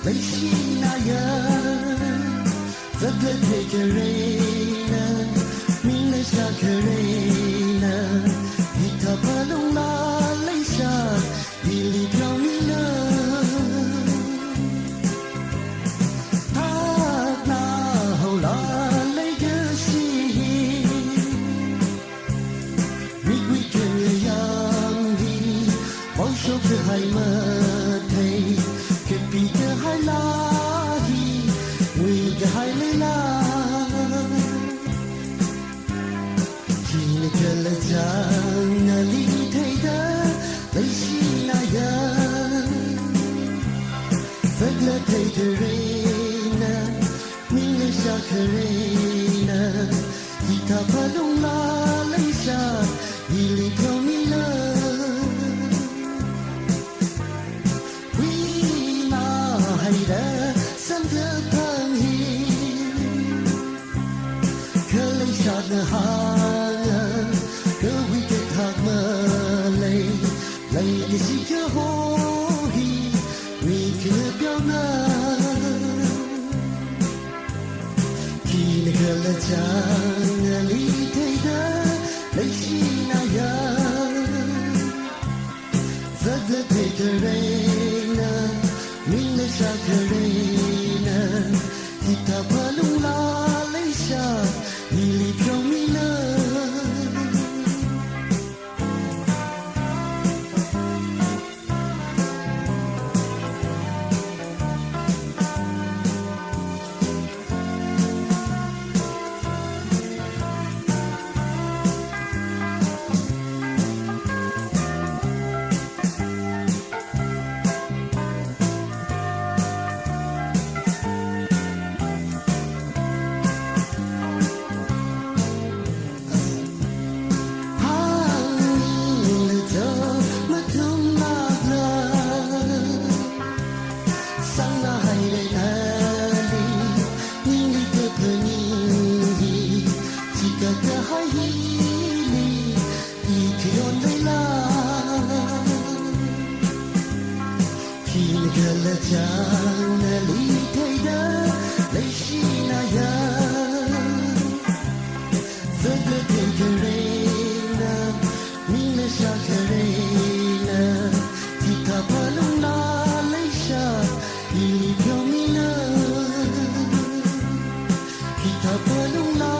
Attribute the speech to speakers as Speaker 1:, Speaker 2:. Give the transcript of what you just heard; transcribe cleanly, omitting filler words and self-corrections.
Speaker 1: 雷西那样，这个推着人呢，明了下个人呢，一塔巴隆拉雷下，一里飘米呢，他那后拉雷个心，米贵个样的，保守个海么。比个海拉伊，为个海雷拉，听那个了讲那里推的雷西那样，这个推的人呢，明了下个人呢，一塔巴隆拉雷下，一里飘米了。那哈，各位给他们来，来的是个好意，为个表达，听那个了讲那里推的类似那样，这个推的人呢，明了下个人呢，一塔巴隆拉雷下。一里飘米了，讲那里推的雷西那样，这个推个人呢，明了下个人呢，吉他巴隆拉雷下，一里飘米呢，吉他巴隆拉。